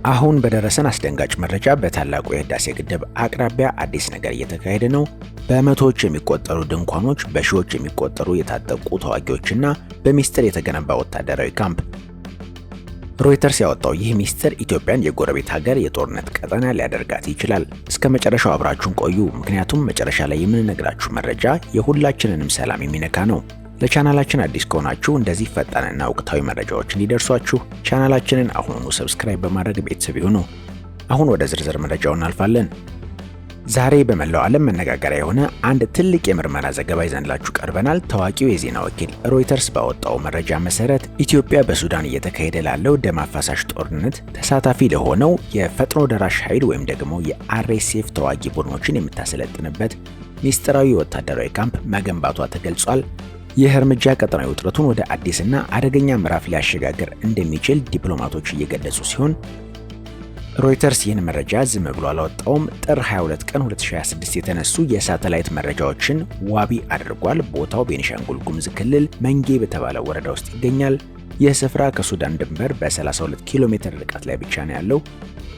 አሁን በደረሰን አስደንጋጭ መረጃ በታላቁ የህዳሴ ግድብ አቅራቢያ አዲስ ነገር እየተካሄደ ነው። በመቶዎች የሚቆጠሩ ድንኳኖች፣ በሺዎች የሚቆጠሩ የታጠቁ ተዋጊዎችና በሚስጥር የተገነባ ወታደራዊ ካምፕ። ሮይተርስ ያወጣው ይህ ሚስጥር ኢትዮጵያን የጎረቤት ሀገር የጦርነት ቀጠና ሊያደርጋት ይችላል። እስከ መጨረሻው አብራችሁን ቆዩ፣ ምክንያቱም መጨረሻ ላይ የምንነግራችሁ መረጃ የሁላችንንም ሰላም የሚነካ ነው። ለቻናላችን አዲስ ከሆናችሁ እንደዚህ ፈጣንና ወቅታዊ መረጃዎች እንዲደርሷችሁ ቻናላችንን አሁኑኑ ሰብስክራይብ በማድረግ ቤተሰብ ይሁኑ። አሁን ወደ ዝርዝር መረጃው እናልፋለን። ዛሬ በመላው ዓለም መነጋገሪያ የሆነ አንድ ትልቅ የምርመራ ዘገባ ይዘንላችሁ ቀርበናል። ታዋቂው የዜና ወኪል ሮይተርስ ባወጣው መረጃ መሰረት ኢትዮጵያ በሱዳን እየተካሄደ ላለው ደም አፋሳሽ ጦርነት ተሳታፊ ለሆነው የፈጥኖ ደራሽ ኃይል ወይም ደግሞ የአርኤስኤፍ ተዋጊ ቡድኖችን የምታሰለጥንበት ሚስጥራዊ ወታደራዊ ካምፕ መገንባቷ ተገልጿል። ይህ እርምጃ ቀጠናዊ ውጥረቱን ወደ አዲስና አደገኛ ምዕራፍ ሊያሸጋግር እንደሚችል ዲፕሎማቶች እየገለጹ ሲሆን ሮይተርስ ይህን መረጃ ዝም ብሎ አላወጣውም። ጥር 22 ቀን 2026 የተነሱ የሳተላይት መረጃዎችን ዋቢ አድርጓል። ቦታው ቤኒሻንጉል ጉሙዝ ክልል መንጌ በተባለ ወረዳ ውስጥ ይገኛል። ይህ ስፍራ ከሱዳን ድንበር በ32 ኪሎ ሜትር ርቀት ላይ ብቻ ነው ያለው።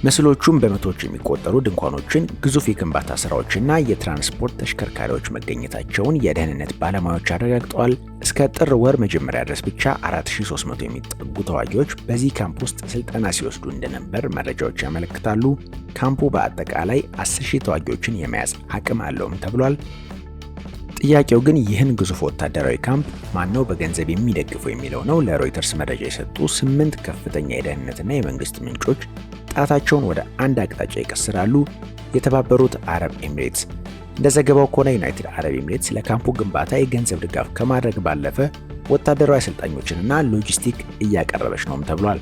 ምስሎቹም በመቶዎች የሚቆጠሩ ድንኳኖችን፣ ግዙፍ የግንባታ ስራዎችና የትራንስፖርት ተሽከርካሪዎች መገኘታቸውን የደህንነት ባለሙያዎች አረጋግጠዋል። እስከ ጥር ወር መጀመሪያ ድረስ ብቻ 4300 የሚጠጉ ተዋጊዎች በዚህ ካምፕ ውስጥ ስልጠና ሲወስዱ እንደነበር መረጃዎች ያመለክታሉ። ካምፑ በአጠቃላይ 10,000 ተዋጊዎችን የመያዝ አቅም አለውም ተብሏል። ጥያቄው ግን ይህን ግዙፍ ወታደራዊ ካምፕ ማነው በገንዘብ የሚደግፈው የሚለው ነው። ለሮይተርስ መረጃ የሰጡ 8 ከፍተኛ የደህንነትና የመንግስት ምንጮች ጣታቸውን ወደ አንድ አቅጣጫ ይቀስራሉ። የተባበሩት አረብ ኤሚሬትስ። እንደ ዘገባው ከሆነ ዩናይትድ አረብ ኤሚሬትስ ለካምፑ ግንባታ የገንዘብ ድጋፍ ከማድረግ ባለፈ ወታደራዊ አሰልጣኞችንና ሎጂስቲክ እያቀረበች ነውም ተብሏል።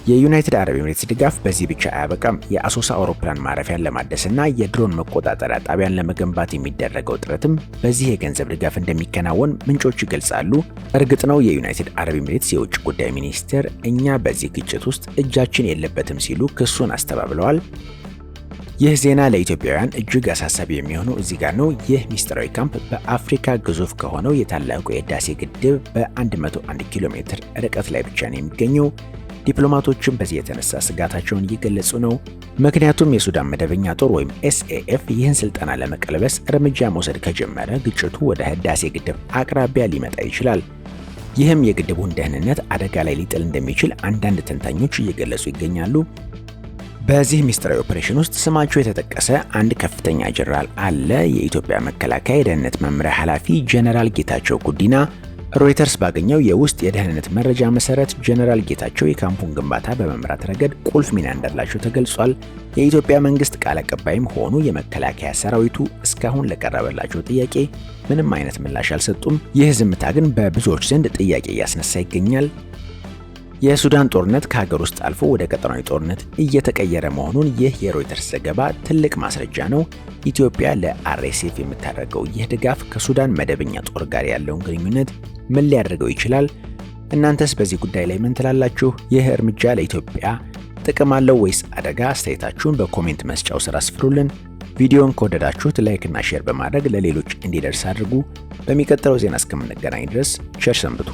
የዩናይትድ አረብ ኤሚሬትስ ድጋፍ በዚህ ብቻ አያበቃም። የአሶሳ አውሮፕላን ማረፊያን ለማደስና የድሮን መቆጣጠሪያ ጣቢያን ለመገንባት የሚደረገው ጥረትም በዚህ የገንዘብ ድጋፍ እንደሚከናወን ምንጮች ይገልጻሉ። እርግጥ ነው የዩናይትድ አረብ ኤሚሬትስ የውጭ ጉዳይ ሚኒስቴር እኛ በዚህ ግጭት ውስጥ እጃችን የለበትም ሲሉ ክሱን አስተባብለዋል። ይህ ዜና ለኢትዮጵያውያን እጅግ አሳሳቢ የሚሆነው እዚህ ጋር ነው። ይህ ሚስጥራዊ ካምፕ በአፍሪካ ግዙፍ ከሆነው የታላቁ የህዳሴ ግድብ በ101 ኪሎ ሜትር ርቀት ላይ ብቻ ነው የሚገኘው። ዲፕሎማቶችም በዚህ የተነሳ ስጋታቸውን እየገለጹ ነው። ምክንያቱም የሱዳን መደበኛ ጦር ወይም ኤስኤኤፍ ይህን ስልጠና ለመቀልበስ እርምጃ መውሰድ ከጀመረ ግጭቱ ወደ ህዳሴ ግድብ አቅራቢያ ሊመጣ ይችላል። ይህም የግድቡን ደህንነት አደጋ ላይ ሊጥል እንደሚችል አንዳንድ ተንታኞች እየገለጹ ይገኛሉ። በዚህ ሚስጥራዊ ኦፕሬሽን ውስጥ ስማቸው የተጠቀሰ አንድ ከፍተኛ ጀነራል አለ። የኢትዮጵያ መከላከያ የደህንነት መምሪያ ኃላፊ ጀነራል ጌታቸው ጉዲና ሮይተርስ ባገኘው የውስጥ የደህንነት መረጃ መሰረት ጀነራል ጌታቸው የካምፑን ግንባታ በመምራት ረገድ ቁልፍ ሚና እንዳላቸው ተገልጿል። የኢትዮጵያ መንግስት ቃል አቀባይም ሆኑ የመከላከያ ሰራዊቱ እስካሁን ለቀረበላቸው ጥያቄ ምንም አይነት ምላሽ አልሰጡም። ይህ ዝምታ ግን በብዙዎች ዘንድ ጥያቄ እያስነሳ ይገኛል። የሱዳን ጦርነት ከሀገር ውስጥ አልፎ ወደ ቀጠናዊ ጦርነት እየተቀየረ መሆኑን ይህ የሮይተርስ ዘገባ ትልቅ ማስረጃ ነው። ኢትዮጵያ ለአርኤስኤፍ የምታደርገው ይህ ድጋፍ ከሱዳን መደበኛ ጦር ጋር ያለውን ግንኙነት ምን ሊያደርገው ይችላል? እናንተስ በዚህ ጉዳይ ላይ ምን ትላላችሁ? ይህ እርምጃ ለኢትዮጵያ ጥቅም አለው ወይስ አደጋ? አስተያየታችሁን በኮሜንት መስጫው ስር አስፍሩልን። ቪዲዮን ከወደዳችሁት ላይክ እና ሼር በማድረግ ለሌሎች እንዲደርስ አድርጉ። በሚቀጥለው ዜና እስከምንገናኝ ድረስ ቸር ሰንብቱ።